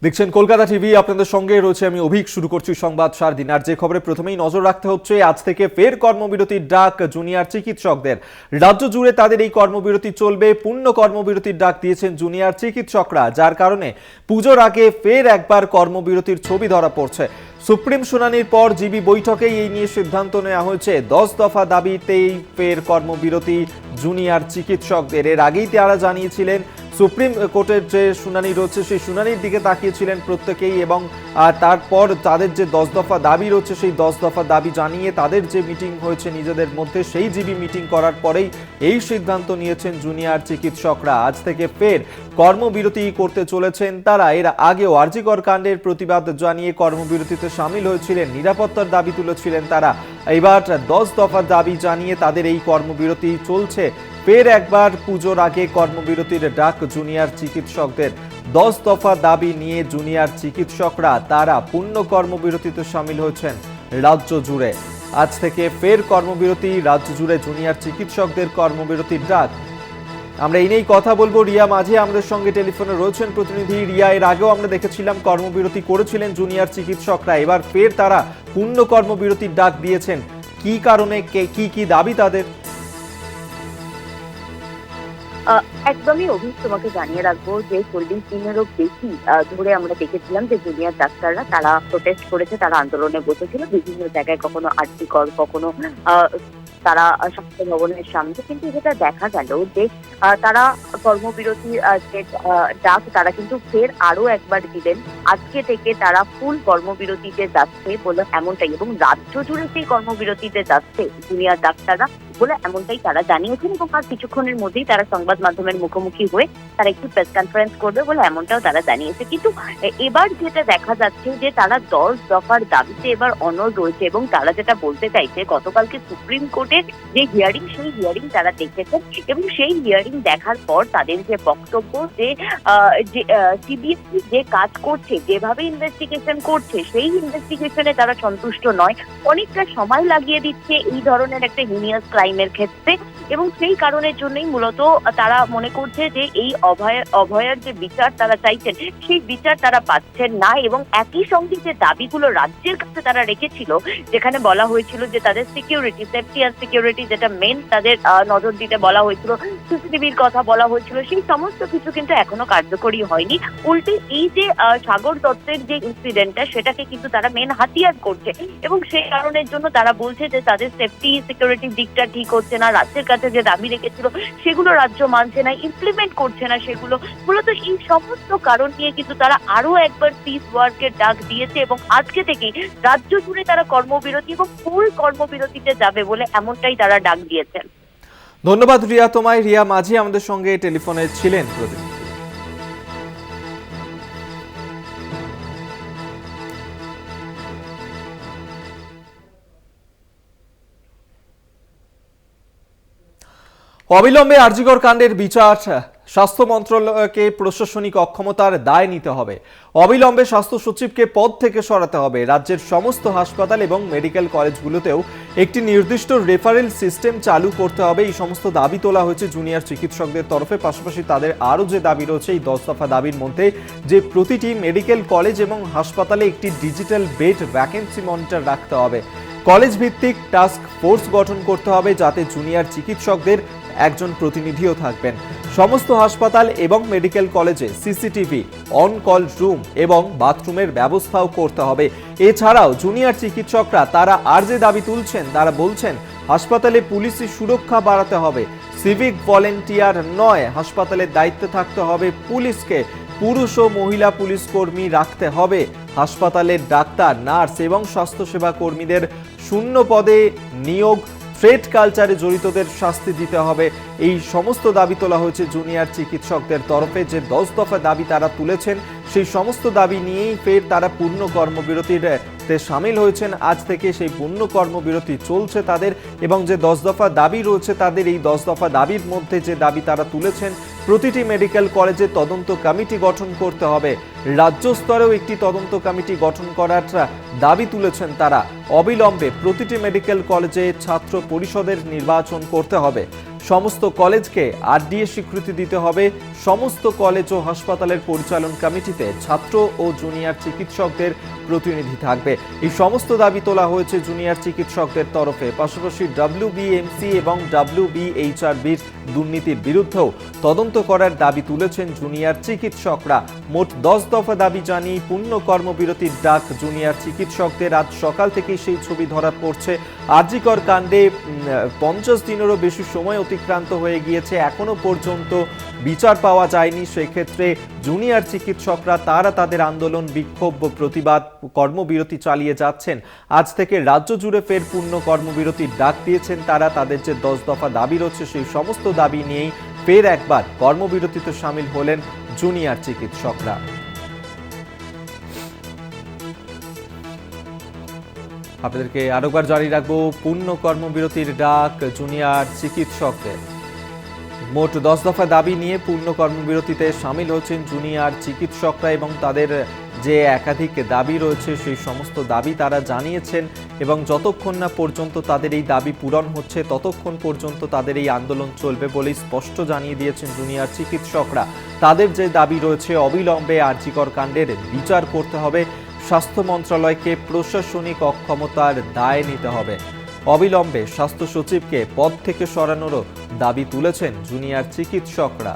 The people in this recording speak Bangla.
দেখছেন কলকাতা টিভি, আপনাদের সঙ্গে রয়েছে আমি অভিক। শুরু করছি সংবাদ 4 দিন। আর যে খবরে প্রথমেই নজর রাখতে হচ্ছে, আজ থেকে ফের কর্মবিরতির ডাক জুনিয়র চিকিৎসকদের। রাজ্য জুড়ে তাদের এই কর্মবিরতি চলবে। পূর্ণ কর্মবিরতির ডাক দিয়েছেন জুনিয়র চিকিৎসকরা, যার কারণে পুজোর আগে ফের একবার কর্মবিরতির ছবি ধরা পড়ছে। সুপ্রিম শুনানির পর জিবি বৈঠকেই এই নিয়ে সিদ্ধান্ত নেওয়া হয়েছে। 10 দফা দাবিতেই ফের কর্মবিরতি জুনিয়র চিকিৎসকদের। এর আগেই তারা জানিয়েছিলেন, সুপ্রিম কোর্টের যে শুনানি রয়েছে সেই শুনানির দিকে তাকিয়েছিলেন প্রত্যেকেই, এবং তারপর তাদের যে 10 দফা দাবি রয়েছে সেই 10 দফা দাবি জানিয়ে তাদের যে মিটিং হয়েছে নিজেদের মধ্যে, সেই জিবি মিটিং করার পরেই এই সিদ্ধান্ত নিয়েছেন জুনিয়র চিকিৎসকরা। আজ থেকে ফের কর্মবিরতি করতে চলেছেন তারা। এর আগেও আরজিকর কাণ্ডের প্রতিবাদ জানিয়ে কর্মবিরতিতে সামিল হয়েছিলেন, নিরাপত্তার দাবি তুলেছিলেন তারা। এবার 10 দফা দাবি জানিয়ে তাদের এই কর্মবিরতি চলছে। ফের একবার পুজোর আগে কর্মবিরতির ডাক জুনিয়র চিকিৎসকদের। 10 দফা দাবি নিয়ে জুনিয়র চিকিৎসকরা তারা পূর্ণ কর্মবিরতিতে সামিল হয়েছেন রাজ্য জুড়ে। আজ থেকে ফের কর্মবিরতি, রাজ্য জুড়ে জুনিয়র চিকিৎসকদের কর্মবিরতির ডাক। আমরা এই নিয়েই কথা বলবো। রিয়া মাঝি আমাদের সঙ্গে টেলিফোনে রয়েছেন প্রতিনিধি। রিয়া, এর আগেও আমরা দেখেছিলাম কর্মবিরতি করেছিলেন জুনিয়র চিকিৎসকরা, এবার ফের তারা পূর্ণ কর্মবিরতির ডাক দিয়েছেন। কি কারণে, কি দাবি তাদের? একদমই অভিযোগ তোমাকে জানিয়ে রাখবো যে 40 দিনেরও বেশি ধরে আমরা দেখেছিলাম যে জুনিয়র ডাক্তাররা তারা প্রোটেস্ট করেছে, তারা আন্দোলনে বসেছিল বিভিন্ন জায়গায়, কখনো আরজিকর, কখনো তারা স্বাস্থ্য ভবনের সামনে। কিন্তু যেটা দেখা গেল যে তারা কর্মবিরতি যে ডাক তারা কিন্তু ফের আরো একবার দিলেন। আজকে থেকে তারা ফুল কর্মবিরতিতে যাচ্ছে বলে এমনটাই, এবং রাজ্য জুড়ে সেই কর্মবিরতিতে যাচ্ছে জুনিয়র ডাক্তাররা বলে এমনটাই তারা জানিয়েছেন। এবং আর কিছুক্ষণের মধ্যেই তারা সংবাদ মাধ্যমের মুখোমুখি হয়ে তারা একটি প্রেস কনফারেন্স করবে বলে এমনটাও তারা জানিয়েছে। কিন্তু এবার যেটা দেখা যাচ্ছে যে তারা 10 দফার দাবিতে এবার অনড় রয়েছে, এবং তারা যেটা বলতে চাইছে, গতকালকে সুপ্রিম কোর্টের যে হিয়ারিং, সেই হিয়ারিং তারা দেখেছেন, এবং সেই হিয়ারিং দেখার পর তাদের যে বক্তব্য যে সিবিএসই যে কাজ করছে, যেভাবে ইনভেস্টিগেশন করছে, সেই ইনভেস্টিগেশনে তারা সন্তুষ্ট নয়, অনেকটা সময় লাগিয়ে দিচ্ছে এই ধরনের একটা হিনিয়াস ক্রাইমের ক্ষেত্রে। এবং সেই কারণের জন্যই মূলত তারা মনে করছে যে এই অভয়ার যে বিচার তারা চাইছেন, সেই বিচার তারা পাচ্ছেন না। এবং একই সঙ্গে যে দাবিগুলো রাজ্যের কাছে তারা রেখেছিল, যেখানে বলা হয়েছিল যে তাদের সিকিউরিটি, সেফটি আর সিকিউরিটি যেটা মেন তাদের নজর দিতে বলা হয়েছিল, সিসিটিভির কথা বলা হয়েছিল, সেই সমস্ত কিছু কিন্তু এখনো কার্যকরী হয়নি। উল্টে এই যে সাগর দত্তের যে ইনসিডেন্টটা, সেটাকে কিন্তু তারা মেন হাতিয়ার করছে, এবং সেই কারণের জন্য তারা বলছে যে তাদের সেফটি সিকিউরিটির দিকটা ঠিক হচ্ছে না, রাজ্যের কাছে যে দাবি রেখেছিল সেগুলো রাজ্য মানছে না, ইমপ্লিমেন্ট করছে না সেগুলো। মূলত এই সমস্ত কারণ নিয়ে কিন্তু তারা আরো একবার পিস ওয়ার্কের ডাক দিয়েছে, এবং আজকে থেকেই রাজ্য জুড়ে তারা কর্মবিরতি এবং ফুল কর্মবিরতিতে যাবে বলে এমনটাই তারা ডাক দিয়েছেন। ধন্যবাদ রিয়া তোমায়। রিয়া মাঝি আমাদের সঙ্গে টেলিফোনে ছিলেন প্রতিনিধি। অবিলম্বে আরজিকর কাণ্ডের বিচার। স্বাস্থ্য মন্ত্রণালয়কে প্রশাসনিক অক্ষমতার দায় নিতে হবে। অবিলম্বে স্বাস্থ্য সচিবকে পদ থেকে সরাতে হবে। রাজ্যের সমস্ত হাসপাতাল এবং মেডিকেল কলেজগুলোতেও একটি নির্দিষ্ট রেফারেল সিস্টেম চালু করতে হবে। এই সমস্ত দাবি তোলা হয়েছে জুনিয়র চিকিৎসকদের তরফে। পাশাপাশি তাদের আরও যে দাবি রয়েছে এই 10 দফা দাবির মধ্যে, যে প্রতিটি মেডিকেল কলেজ এবং হাসপাতালে একটি ডিজিটাল বেড ভ্যাকেন্সি মনিটর রাখতে হবে। কলেজ ভিত্তিক টাস্ক ফোর্স গঠন করতে হবে, যাতে জুনিয়র চিকিৎসকদের একজন প্রতিনিধিও থাকবেন। সমস্ত হাসপাতাল এবং মেডিকেল কলেজে সিসিটিভি, অন কল রুম এবং বাথরুমের ব্যবস্থাও করতে হবে। এছাড়াও জুনিয়র চিকিৎসকরা তারা আর যে দাবি তুলছেন, তারা বলছেন হাসপাতালে পুলিশি সুরক্ষা বাড়াতে হবে। সিভিক ভলেন্টিয়ার নয়, হাসপাতালের দায়িত্বে থাকতে হবে পুলিশকে। পুরুষ ও মহিলা পুলিশ কর্মী রাখতে হবে। হাসপাতালের ডাক্তার, নার্স এবং স্বাস্থ্যসেবা কর্মীদের শূন্য পদে নিয়োগ। থ্রেড কালচারে জড়িতদের শাস্তি দিতে হবে। এই সমস্ত দাবি তোলা হয়েছে জুনিয়র চিকিৎসকদের তরফে। যে 10 দফা দাবি তারা তুলেছেন, সেই সমস্ত দাবি নিয়েই ফের তারা পূর্ণ কর্মবিরতিতে সামিল হয়েছেন। আজ থেকে সেই পূর্ণ কর্মবিরতি চলছে তাদের, এবং যে 10 দফা দাবি রয়েছে তাদের, এই 10 দফা দাবির মধ্যে যে দাবি তারা তুলেছেন, প্রতিটি মেডিকেল কলেজে তদন্ত কমিটি গঠন করতে হবে। রাজ্য স্তরেও একটি তদন্ত কমিটি গঠন করার দাবি তুলেছেন তারা। অবিলম্বে প্রতিটি মেডিকেল কলেজে ছাত্র পরিষদের নির্বাচন করতে হবে। সমস্ত কলেজকে আরডিএ স্বীকৃতি দিতে হবে। সমস্ত কলেজ ও হাসপাতালের পরিচালন কমিটিতে ছাত্র ও জুনিয়র চিকিৎসকদের প্রতিনিধি থাকবে। এই সমস্ত দাবি তোলা হয়েছে জুনিয়র চিকিৎসকদের তরফে। পাশাপাশি WBMC এবং WBHRBর দুর্নীতির বিরুদ্ধেও তদন্ত করার দাবি তুলেছেন জুনিয়র চিকিৎসকরা। মোট 10 দফা দাবি জানিয়ে পূর্ণ কর্মবিরতির ডাক জুনিয়র চিকিৎসকদের। আজ সকাল থেকেই সেই ছবি ধরা পড়ছে। আরজিকর কাণ্ডে 50 দিনেরও বেশি সময় অতিক্রান্ত হয়ে গিয়েছে, এখনো পর্যন্ত বিচার পাওয়া যায়নি। সেক্ষেত্রে জুনিয়র চিকিৎসকরা তারা তাদের আন্দোলন, বিক্ষোভ, প্রতিবাদ, কর্মবিরতি চালিয়ে যাচ্ছেন। আজ থেকে রাজ্য জুড়ে ফের পূর্ণ কর্মবিরতির ডাক দিয়েছেন তারা। তাদের যে 10 দফা দাবি রয়েছে সেই সমস্ত দাবি নিয়েই ফের একবার কর্মবিরতিতে সামিল হলেন জুনিয়র চিকিৎসকরা। আপনাদেরকে আরেকবার জারি রাখবো পূর্ণ কর্মবিরতির ডাক জুনিয়র চিকিৎসকদের। মোট 10 দফা দাবি নিয়ে পূর্ণ কর্মবিরতিতে সামিল হচ্ছেন জুনিয়র চিকিৎসকরা এবং তাদের যে একাধিক দাবি রয়েছে সেই সমস্ত দাবি তারা জানিয়েছেন এবং যতক্ষণ না পর্যন্ত তাদের এই দাবি পূরণ হচ্ছে ততক্ষণ পর্যন্ত তাদের এই আন্দোলন চলবে বলেই স্পষ্ট জানিয়ে দিয়েছেন জুনিয়র চিকিৎসকরা। তাদের যে দাবি রয়েছে অবিলম্বে আরজিকর কাণ্ডের বিচার করতে হবে, স্বাস্থ্য মন্ত্রণালয়কে প্রশাসনিক অক্ষমতার দায় নিতে হবে, অবিলম্বে স্বাস্থ্য সচিবকে পদ থেকে সরানোরও দাবি তুলেছেন জুনিয়র চিকিৎসকরা।